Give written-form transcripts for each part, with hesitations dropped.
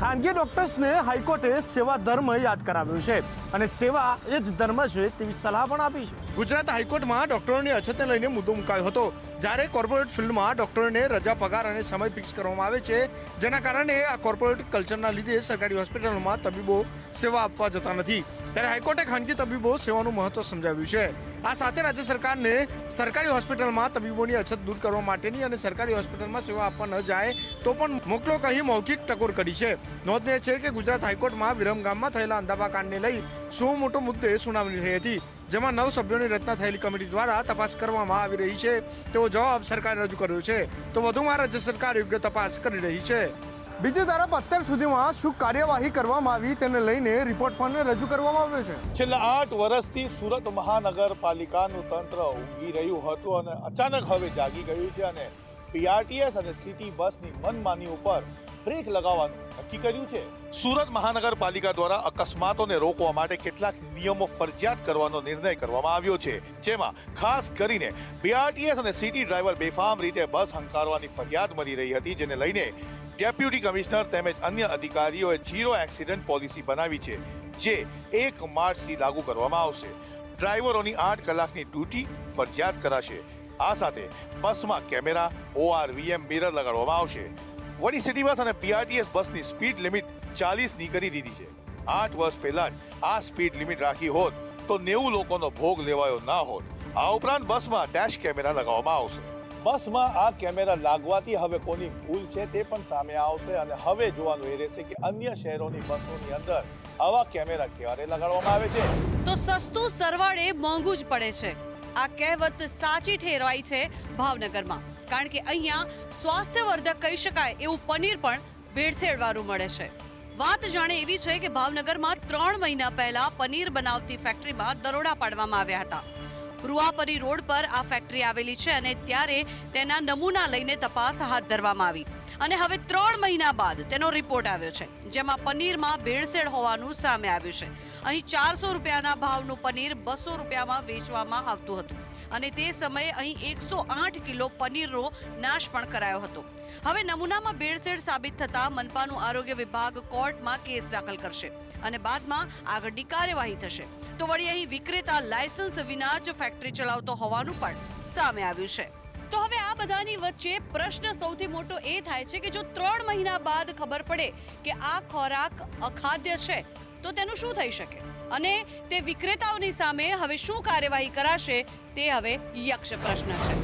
ખાનગી ડોક્ટર્સને હાઈકોર્ટે સેવા ધર્મ યાદ કરાવ્યો છે અને સેવા એ જ ધર્મ છે તેવી સલાહ પણ આપી છે. ગુજરાત હાઈકોર્ટમાં ડોક્ટરોની અછતને લઈને મુદ્દો મુકાયો હતો. જ્યારે કોર્પોરેટ ફિલ્ડમાં ડોક્ટરોને રજા, પગાર અને સમય ફિક્સ કરવામાં આવે છે, જેના કારણે આ કોર્પોરેટ કલ્ચરના લીધે સરકારી હોસ્પિટલોમાં તબીબો સેવા આપવા જતા નથી. ત્યારે હાઈકોર્ટે ખાનગી તબીબો સેવાનું મહત્વ સમજાવ્યું છે. આ સાથે રાજ્ય સરકારને સરકારી હોસ્પિટલમાં તબીબોની અછત દૂર કરવા માટેની અને સરકારી હોસ્પિટલમાં સેવા આપવા ન જાય તો પણ મોકલો કહી મૌખિક ટકોર કરી છે. નોંધનીય છે કે ગુજરાત હાઈકોર્ટમાં વિરમગામમાં થયેલા અંધાબા કાંડને લઈ મોટો મુદ્દે સુનાવણી થઈ હતી, જેમાં 9 સભ્યોની રચના થયેલી કમિટી દ્વારા તપાસ કરવામાં આવી રહી છે તેવો જવાબ સરકારે રજૂ કર્યો છે. તો વધુમાં રાજ્ય સરકાર યોગ્ય તપાસ કરી રહી છે. બીજી તરફ અત્યાર સુધીમાં શું કાર્યવાહી કરવામાં આવી તેને લઈને રિપોર્ટ પણ રજૂ કરવામાં આવ્યો છે. છેલ્લા 8 વર્ષથી સુરત મહાનગરપાલિકાનું તંત્ર ઊંઘી રહ્યું હતું અને અચાનક હવે જાગી ગયું છે અને પીઆરટીએસ અને સિટી બસની મનમાની ઉપર બ્રેક લગાવવાનું નક્કી કર્યું છે. સુરત મહાનગરપાલિકા દ્વારા અકસ્માતોને રોકવા માટે કેટલાક નિયમો ફરજિયાત કરવાનો નિર્ણય કરવામાં આવ્યો છે, જેમાં ખાસ કરીને પીઆરટીએસ અને સિટી ડ્રાઈવર બેફામ રીતે બસ હંકારવાની ફરિયાદ મળી રહી હતી, જેને લઈને ડેપ્યુટી કમિશનર તેમજ અન્ય અધિકારીઓએ ઝીરો એક્સિડન્ટ પોલિસી બનાવી છે, જે 1 માર્ચથી લાગુ કરવામાં આવશે. ડ્રાઈવરોની 8 કલાકની ડ્યુટી ફરજિયાત કરાશે. આ સાથે બસમાં કેમેરા, ORVM મિરર લગાડવામાં આવશે. વળી સિટી બસ અને પીઆરટીએસ બસની સ્પીડ લિમિટ 40ની કરી દીધી છે. 8 વર્ષ પહેલા જ આ સ્પીડ લિમિટ રાખી હોત તો 90 લોકોનો ભોગ લેવાયો ના હોત. આ ઉપરાંત બસમાં ડેશ કેમેરા લગાવવામાં આવશે. બસમાં આ કેમેરા લાગવાથી હવે કોની ભૂલ છે તે પણ સામે આવશે અને હવે જોવાનું એ રહેશે કે અન્ય શહેરોની બસોની અંદર આવા કેમેરા ક્યારે લગાડવામાં આવે છે. તો સસ્તું સરવાળે મોંઘું જ પડે છે. આ કહેવત સાચી ઠેરવાઈ છે ભાવનગરમાં, કારણ કે અહીંયા સ્વાસ્થ્યવર્ધક કહી શકાય એવું પનીર પણ ભેળસેળવાળું મળે છે. વાત જાણે એવી છે કે ભાવનગરમાં 3 મહિના પહેલા પનીર બનાવતી ફેક્ટરીમાં દરોડા પાડવામાં આવ્યા હતા. રૂઆપરી રોડ પર આ ફેક્ટરી આવેલી છે અને ત્યારે તેના નમૂના લઈને તપાસ હાથ ધરવામાં આવી અને હવે 3 મહિના બાદ તેનો રિપોર્ટ આવ્યો છે, જેમાં પનીરમાં ભેળસેળ હોવાનું સામે આવ્યું છે. અહીં 400 રૂપિયાના ભાવનું પનીર 200 રૂપિયામાં વેચવામાં આવતું હતું અને તે સમયે અહીં 108 કિલો પનીરનો નાશ પણ કરાયો હતો. હવે નમૂનામાં ભેળસેળ સાબિત થતા મનપાનું આરોગ્ય વિભાગ કોર્ટમાં કેસ દાખલ કરશે અને બાદમાં આગળની કાર્યવાહી થશે. તો વળી અહીં વિક્રેતા લાયસન્સ વિના જ ફેક્ટરી ચલાવતો હોવાનું પણ સામે આવ્યું છે. તો હવે આ બધાની વચ્ચે પ્રશ્ન સૌથી મોટો એ થાય છે કે જો 3 મહિના બાદ ખબર પડે કે આ ખોરાક અખાદ્ય છે તો તેનું શું થઈ શકે અને તે વિક્રેતાઓની સામે હવે શું કાર્યવાહી કરાશે તે હવે યક્ષ પ્રશ્ન છે.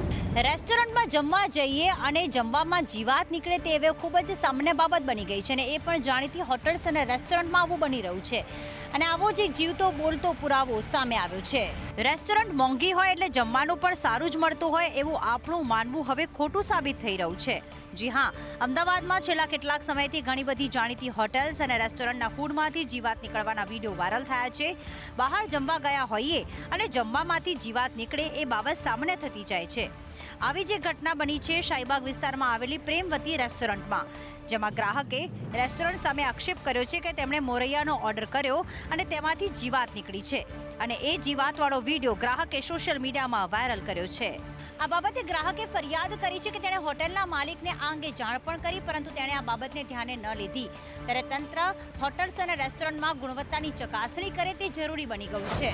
રેસ્ટોરન્ટમાં જમવા જઈએ અને જમવામાં જીવાત નીકળે તે હવે ખૂબ જ સામાન્ય બાબત બની ગઈ છે અને એ પણ જાણીતી હોટલ્સ અને રેસ્ટોરન્ટમાં આવું બની રહ્યું છે અને આવો જ એક જીવતો બોલતો પુરાવો સામે આવ્યો છે. રેસ્ટોરન્ટ મોંઘી હોય એટલે જમવાનું પણ સારું જ મળતું હોય એવું આપણું માનવું હવે ખોટું સાબિત થઈ રહ્યું છે. જી હા, અમદાવાદમાં છેલ્લા કેટલાક સમયથી ઘણી બધી જાણીતી હોટલ્સ અને રેસ્ટોરન્ટના ફૂડમાંથી જીવાત નીકળવાના વિડીયો વાયરલ થયા છે. બહાર જમવા ગયા હોઈએ અને જમવામાંથી જીવાત નીકળે એ બાબત સામાન્ય થતી જાય છે. આવી જે ઘટના બની છે શાહીબાગ વિસ્તારમાં આવેલી પ્રેમવતી રેસ્ટોરન્ટમાં, જેમાં ગ્રાહકે રેસ્ટોરન્ટ સામે આક્ષેપ કર્યો છે કે તેમણે મોરૈયાનો ઓર્ડર કર્યો અને તેમાંથી જીવાત નીકળી છે અને એ જીવાતવાળો વિડીયો ગ્રાહકે સોશિયલ મીડિયામાં વાયરલ કર્યો છે. આ બાબતે ગ્રાહકે ફરિયાદ કરી છે કે તેણે હોટલના માલિકને આ અંગે જાણ પણ કરી, પરંતુ તેણે આ બાબતને ધ્યાને ન લીધી. ત્યારે તંત્ર હોટલ્સ અને રેસ્ટોરન્ટમાં ગુણવત્તાની ચકાસણી કરે તે જરૂરી બની ગયું છે.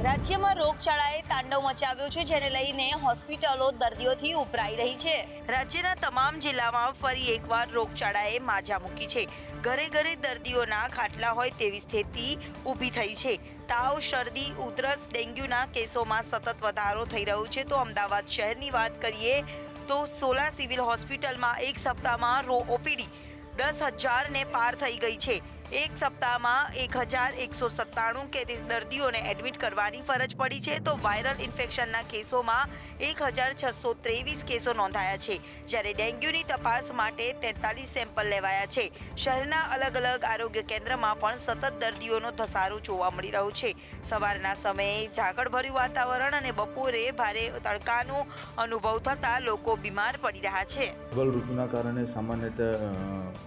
રાજ્યમાં રોગચાળાએ તાંડવ મચાવ્યો છે, જેને લઈને હોસ્પિટલો દર્દીઓથી ઉભરાઈ રહી છે. રાજ્યના તમામ જિલ્લામાં ફરી એકવાર રોગચાળાએ માજા મૂકી છે. ઘરે ઘરે દર્દીઓના ખાટલા હોય તેવી સ્થિતિ ઊભી થઈ છે. તાવ, શરદી, ઉધરસ, ડેન્ગ્યુના કેસોમાં સતત વધારો થઈ રહ્યો છે. તો અમદાવાદ શહેરની વાત કરીએ તો 16 સિવિલ હોસ્પિટલમાં એક સપ્તાહમાં OPD 10,000ને પાર થઈ ગઈ છે. એક સપ્તાહમાં 1,197 દર્દીઓને એડમિટ કરવાની ફરજ પડી છે. તો વાયરલ ઇન્ફેક્શનના કેસોમાં 1,623 કેસો નોંધાયા છે, જ્યારે ડેન્ગ્યુની તપાસ માટે 43 સેમ્પલ લેવાયા છે. શહેરના અલગ અલગ આરોગ્ય કેન્દ્રમાં પણ સતત દર્દીઓનો ધસારો જોવા મળી રહ્યો છે. સવારના સમયે ઝાકળભર્યું વાતાવરણ અને બપોરે ભારે તડકાનો અનુભવ થતાં લોકો બીમાર પડી રહ્યા છે. ઋતુના કારણે સામાન્યતઃ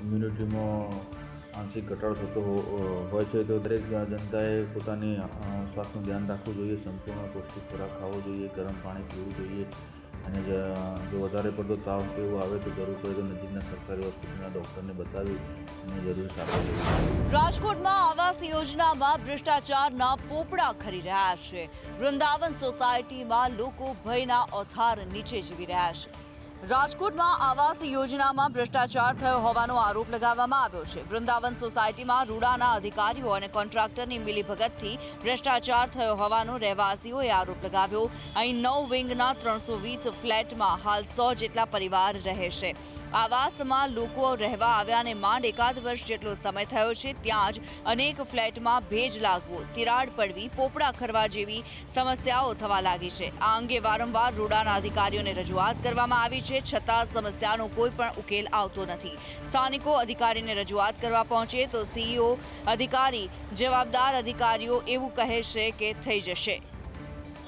ઇમ્યુનિટીમાં આંશિક ઘટાડો થતો હોય છે, તો દરેક જનતાએ પોતાની સ્વાસ્થ્યનું ધ્યાન રાખવું જોઈએ. સંપૂર્ણ પૌષ્ટિક ખોરાક ખાવો જોઈએ, ગરમ પાણી પીવું જોઈએ અને જો વધારે પડતો તાવ કે એવું આવે તો જરૂર પડે તો નજીકના સરકારી હોસ્પિટલના ડૉક્ટરને બતાવી અને જરૂર સારવાર લેવી. રાજકોટમાં આવાસ યોજનામાં ભ્રષ્ટાચારના પોપડા ખરી રહ્યા છે. વૃંદાવન સોસાયટીમાં લોકો ભયના ઓથાર નીચે જીવી રહ્યા છે. રાજકોટમાં આવાસ યોજનામાં ભ્રષ્ટાચાર થયો હોવાનો આરોપ લગાવવામાં આવ્યો છે. વૃંદાવન સોસાયટીમાં રૂડાના અધિકારીઓ અને કોન્ટ્રાક્ટરની મિલીભગતથી ભ્રષ્ટાચાર થયો હોવાનો રહેવાસીઓએ આરોપ લગાવ્યો. અહીં 9 વિંગના 320 ફ્લેટમાં હાલ 100 જેટલા પરિવાર રહે છે. આવાસમાં લોકો રહેવા આવ્યાને માંડ એકાદ વર્ષ જેટલો સમય થયો છે. ત્યાં જ અનેક ફ્લેટમાં ભેજ લાગવો, તિરાડ પડવી, પોપડા ખરવા જેવી સમસ્યાઓ થવા લાગી છે. આ અંગે વારંવાર રૂડાના અધિકારીઓને રજૂઆત કરવામાં આવી છે, છતાં સમસ્યાનો કોઈ પણ ઉકેલ આવતો નથી. સ્થાનિકો અધિકારીને રજૂઆત કરવા પહોંચે તો સીઈઓ અધિકારી, જવાબદાર અધિકારીઓ એવું કહે છે કે થઈ જશે.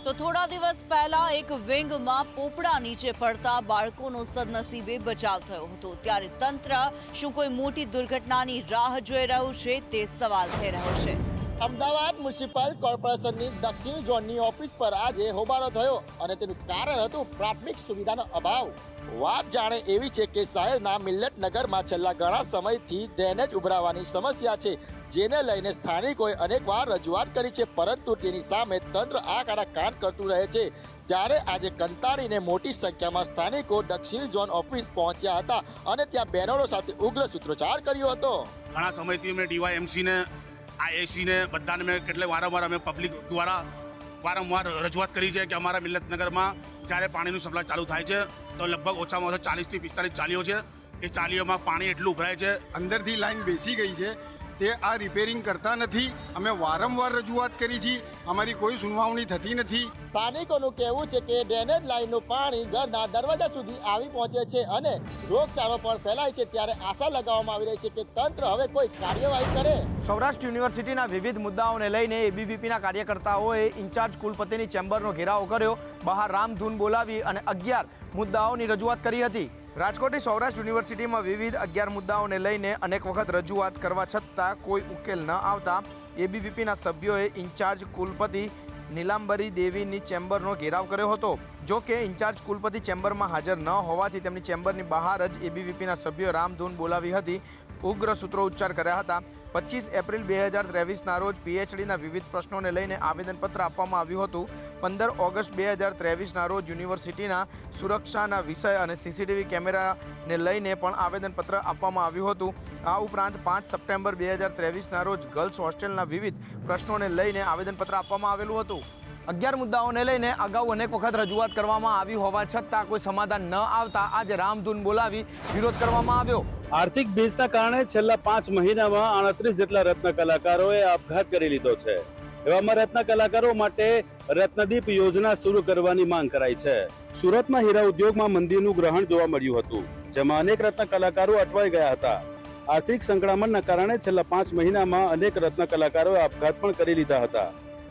તો થોડા દિવસ પહેલા એક વિંગમાં પોપડા નીચે પડતા બાળકોનો સદનસીબે બચાવ થયો હતો. ત્યારે તંત્ર શું કોઈ મોટી દુર્ઘટનાની રાહ જોઈ રહ્યું છે તે સવાલ થઈ રહ્યો છે. અમદાવાદ મ્યુનિસિપલ કોર્પોરેશનની દક્ષિણ ઝોનની ઓફિસ પર આજે હોબાળો થયો અને તેનું કારણ હતું પ્રાથમિક સુવિધાનો અભાવ. વાત જાણે એવી છે કે શહેરના મિલ્લત નગરમાં છેલ્લા ઘણા સમયથી ડ્રેનેજ ઉભરાવાની સમસ્યા છે, જેને લઈને સ્થાનિકોએ અનેકવાર રજૂઆત કરી છે, પરંતુ તેની સામે તંત્ર આ કાળા કાન કરતું રહે છે. ત્યારે આજે કંટાળીને મોટી સંખ્યામાં સ્થાનિકો દક્ષિણ ઝોન ઓફિસ પહોંચ્યા હતા અને ત્યાં બેનરો સાથે ઉગ્ર સૂત્રોચ્ચાર કર્યો હતો. ઘણા સમયથી અમે ડીવાયએમસીને, આઈએસીને બધાને મેં કેટલે વારંવાર અમે પબ્લિક દ્વારા વારંવાર રજૂઆત કરી છે કે અમારા મિલ્લતનગરમાં જ્યારે પાણીનું સપ્લાય ચાલુ થાય છે તો લગભગ ઓછામાં ઓછા 40 થી 45 ચાલીઓ છે. એ ચાલીઓમાં પાણી એટલું ઉભરાય છે, અંદરથી લાઈન બેસી ગઈ છે. તે આ રિપેરિંગ કરતા નથી. અમે વારંવાર રજૂઆત કરી છે, અમારી કોઈ સુનાવણી થતી નથી. સ્થાનિકોનું કહેવું છે કે ડ્રેનેજ લાઈનનું પાણી ઘરના દરવાજા સુધી આવી પહોંચે છે અને રોગચાળો પણ ફેલાય છે. ત્યારે આશા લગાવવામાં આવી રહી છે કે તંત્ર હવે કોઈ કાર્યવાહી કરે. સૌરાષ્ટ્ર યુનિવર્સિટીના વિવિધ મુદ્દાઓને લઈને એબીવીપીના કાર્યકર્તાઓએ ઇન્ચાર્જ કુલપતિની ચેમ્બરનો ઘેરાવ કર્યો. બહાર રામધૂન બોલાવી અને 11 મુદ્દાઓની રજૂઆત કરી હતી. રાજકોટની સૌરાષ્ટ્ર યુનિવર્સિટીમાં વિવિધ 11 મુદ્દાઓને લઈને અનેક વખત રજૂઆત કરવા છતાં કોઈ ઉકેલ ન આવતા એબીવીપીના સભ્યોએ ઇન્ચાર્જ કુલપતિ નીલાંબરી દેવીની ચેમ્બરનો ઘેરાવ કર્યો હતો. જો કે ઇન્ચાર્જ કુલપતિ ચેમ્બરમાં હાજર ન હોવાથી તેમની ચેમ્બરની બહાર જ એબીવીપીના સભ્યોએ રામધૂન બોલાવી હતી, ઉગ્ર સૂત્રોચ્ચાર કર્યા હતા. 25 એપ્રિલ 2023ના રોજ પીએચડીના વિવિધ પ્રશ્નોને લઈને આવેદનપત્ર આપવામાં આવ્યું હતું. 15 ઓગસ્ટ 2023ના રોજ યુનિવર્સિટીના સુરક્ષાના વિષય અને સીસીટીવી કેમેરાને લઈને પણ આવેદનપત્ર આપવામાં આવ્યું હતું. આ ઉપરાંત 5 સપ્ટેમ્બર 2023ના રોજ ગર્લ્સ હોસ્ટેલના વિવિધ પ્રશ્નોને લઈને આવેદનપત્ર આપવામાં આવેલું હતું. 11 મુદ્દાઓને લઈને અગાઉ અનેક વખત રજૂઆત કરવામાં આવી હોવા છતાં કોઈ સમાધાન ન આવતા આજે રામધૂન બોલાવી વિરોધ કરવામાં આવ્યો. આર્થિક ભીંસના કારણે છેલ્લા 5 મહિનામાં 38 જેટલા રત્ન કલાકારોએ આપઘાત કરી લીધો છે. એવામાં રત્ન કલાકારો માટે રત્નદીપ યોજના શરૂ કરવાની માંગ કરાઈ છે. સુરતમાં હીરા ઉદ્યોગમાં મંદીનું ગ્રહણ જોવા મળ્યું હતું, જેમાં અનેક રત્ન કલાકારો અટવાઈ ગયા હતા. આર્થિક સંકળામણના કારણે છેલ્લા 5 મહિનામાં અનેક રત્ન કલાકારોએ આપઘાત પણ કરી લીધા હતા.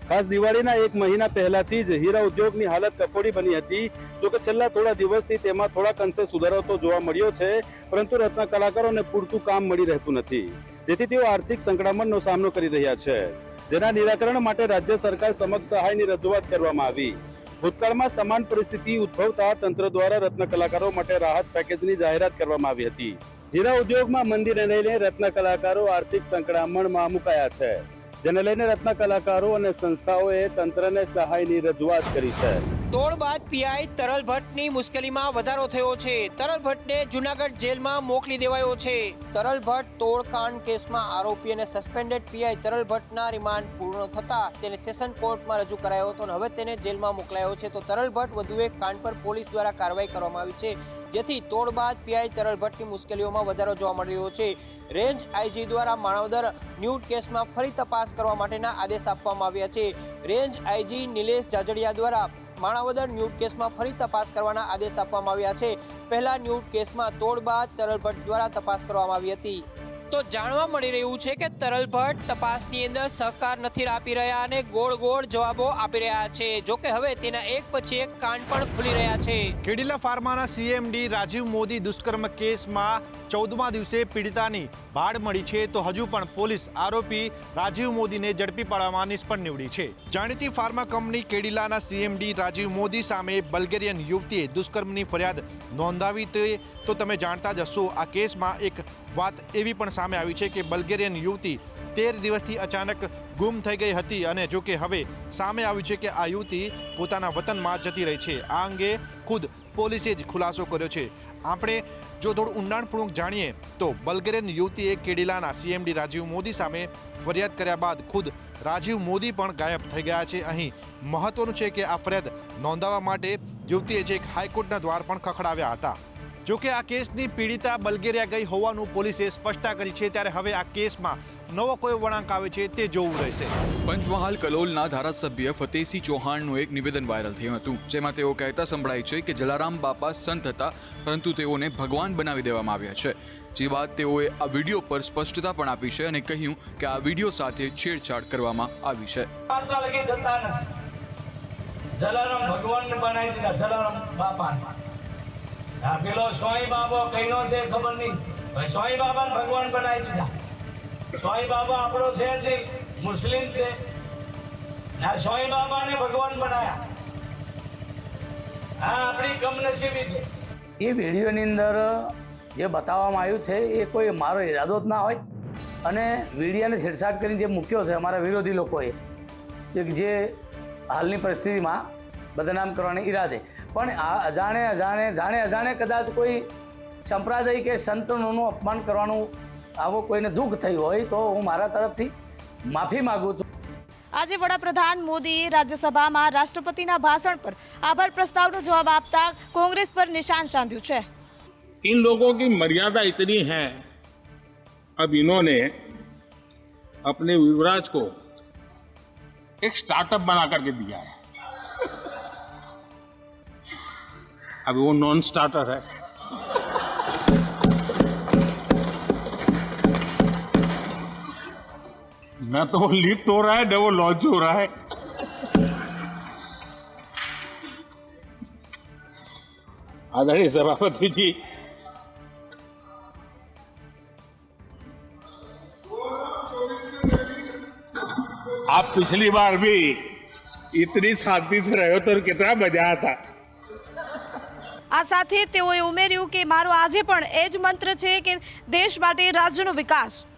ખાસ દિવાળીના 1 મહિના પહેલાથી જ હીરા ઉદ્યોગની હાલત કફોડી બની હતી. જોકે છેલ્લા થોડા દિવસથી તેમાં થોડાક અંશે સુધારો તો જોવા મળ્યો છે, પરંતુ રત્ન કલાકારોને પૂરતું કામ મળી રહેતું નથી, જેથી તેઓ આર્થિક સંકળામણનો સામનો કરી રહ્યા છે, જેના નિરાકરણ માટે રાજ્ય સરકાર સમક્ષ સહાયની રજૂઆત કરવામાં આવી. ભૂતકાળમાં સમાન પરિસ્થિતિ ઉદ્ભવતા તંત્ર દ્વારા રત્ન કલાકારો માટે રાહત પેકેજની જાહેરાત કરવામાં આવી હતી. હીરા ઉદ્યોગમાં મંદીને લઈને રત્ન કલાકારો આર્થિક સંકળામણમાં મુકાયા છે, જેને લઈને રત્ન કલાકારો અને સંસ્થાઓએ તંત્રને સહાયની રજૂઆત કરી છે. તોડ બાદ પીઆઈ તરલ ભટ્ટની મુશ્કેલીમાં વધારો થયો છે. તરલ ભટ્ટને જૂનાગઢ જેલમાં મોકલી દેવાયો છે. તરલ ભટ્ટ તોડકાંડ કેસમાં આરોપી અને સસ્પેન્ડેડ પીઆઈ તરલ ભટ્ટના રિમાન્ડ પૂર્ણ થતા તેને સેશન કોર્ટમાં રજૂ કરાયો હતો અને હવે તેને જેલમાં મોકલાયો છે. તો તરલ ભટ્ટ વધુ એક કાંડ પર પોલીસ દ્વારા કાર્યવાહી કરવામાં આવી છે, જેથી તોડ બાદ પીઆઈ તરલ ભટ્ટની મુશ્કેલીઓમાં વધારો જોવા મળી રહ્યો છે. રેન્જ આઈજી દ્વારા માણાવદર ન્યૂડ કેસમાં ફરી તપાસ કરવા માટેના આદેશ આપવામાં આવ્યા છે. રેન્જ આઈજી નિલેશ જાજડિયા દ્વારા માણાવદર ન્યૂડ કેસમાં ફરી તપાસ કરવાના આદેશ આપવામાં આવ્યા છે. પહેલા ન્યૂડ કેસમાં તોડ બાદ તરલ ભટ્ટ દ્વારા તપાસ કરવામાં આવી હતી. તો જાણવા મળી રહ્યું છે કે તરલ ભટ્ટ તપાસની અંદર સહકાર નથી આપી રહ્યા અને ગોળ ગોળ જવાબો આપી રહ્યા છે. જોકે હવે તેના એક પછી એક કાન પણ ખુલી રહ્યા છે. કેડિલા ફાર્માના CMD રાજીવ મોદી દુષ્કર્મ કેસમાં 14મા દિવસે પીડિતાની ભાડ મળી છે, તો હજુ પણ પોલીસ આરોપી રાજીવ મોદીને ઝડપી પાડવામાં નિષ્ફળ નીવડી છે. જાણીતી ફાર્મા કંપની કેડિલાના CMD રાજીવ મોદી સામે બલ્ગેરિયન યુવતીએ દુષ્કર્મની ફરિયાદ નોંધાવી તો તમે જાણતા જ હશો, આ કેસમાં એક વાત એવી પણ સામે આવી છે કે બલ્ગેરિયન યુવતી 13 દિવસથી અચાનક ગુમ થઈ ગઈ હતી અને જો કે હવે સામે આવ્યું છે કે આ યુવતી પોતાના વતનમાં જતી રહી છે. આ અંગે ખુદ પોલીસે જ ખુલાસો કર્યો છે. આપણે જો થોડું ઊંડાણપૂર્વક જાણીએ તો બલ્ગેરિયન યુવતીએ કેડિલાના CMD રાજીવ મોદી સામે ફરિયાદ કર્યા બાદ ખુદ રાજીવ મોદી પણ ગાયબ થઈ ગયા છે. અહીં મહત્વનું છે કે આ ફરિયાદ નોંધાવવા માટે યુવતીએ જે એક હાઈકોર્ટના દ્વાર પણ ખખડાવ્યા હતા. જોકે આ કેસની પીડિતા બલ્ગેરિયા ગઈ હોવાનું પોલીસે સ્પષ્ટતા કરી છે, ત્યારે હવે આ કેસમાં નવો કોઈ વળાંક આવે છે તે જોવું રહેશે. પંચમહાલ કલોલના ધારાસભ્ય ફતેહસિંહ ચૌહાણનું એક નિવેદન વાયરલ થયું હતું, જેમાં તેઓ કહેતા સંભળાય છે કે જલારામ બાપા સંત હતા, પરંતુ તેઓને ભગવાન બનાવી દેવામાં આવ્યા છે. જે વાત તેઓએ આ વિડીયો પર સ્પષ્ટતા પણ આપી છે અને કહ્યું કે આ વિડીયો સાથે છેડછાડ કરવામાં આવી છે. જલારામ ભગવાન બનાવી દીધા, જલારામ બાપા. આ પેલો સ્વાઈ બાબો કઈનો છે ખબર નહીં, સ્વાઈ બાબા ભગવાન બનાવી દીધા. સ્વાઈ બાબા આપણો છે જ મુસ્લિમ છે, આ સ્વાઈ બાબાને ભગવાન બનાયા. આ આપણી કમનસીબી છે. એ વિડીયોની અંદર જે બતાવવામાં આવ્યું છે એ કોઈ મારો ઈરાદો જ ના હોય અને વિડીયોને છેડછાડ કરીને જે મૂક્યો છે અમારા વિરોધી લોકોએ જે હાલની પરિસ્થિતિમાં બદનામ કરવાના ઈરાદે, પણ આ અજાણે કદાચ કોઈ સંપ્રદાય કે સંતોનું અપમાન કરવાનું આવો કોઈને દુઃખ થયું હોય તો હું મારા તરફથી માફી માગું છું. આજે વડાપ્રધાન મોદીએ રાજ્યસભામાં રાષ્ટ્રપતિના ભાષણ પર આભાર પ્રસ્તાવનો જવાબ આપતા કોંગ્રેસ પર નિશાન સાધ્યું છે. इन लोगों की मर्यादा इतनी है, अब इन्होंने अपने युवराज को एक स्टार्टअप बना करके दिया है. अब वो नॉन स्टार्टर है. न तो वो लिफ्ट हो रहा है न वो लॉन्च हो रहा है. आदरणीय सभापति जी, आप पिछली बार भी इतनी शांति से रहे हो तो कितना मजा आता. આ સાથે તેઓએ ઉમેર્યું કે મારો આજે પણ એ જ મંત્ર છે કે દેશ માટે રાજ્યનો વિકાસ.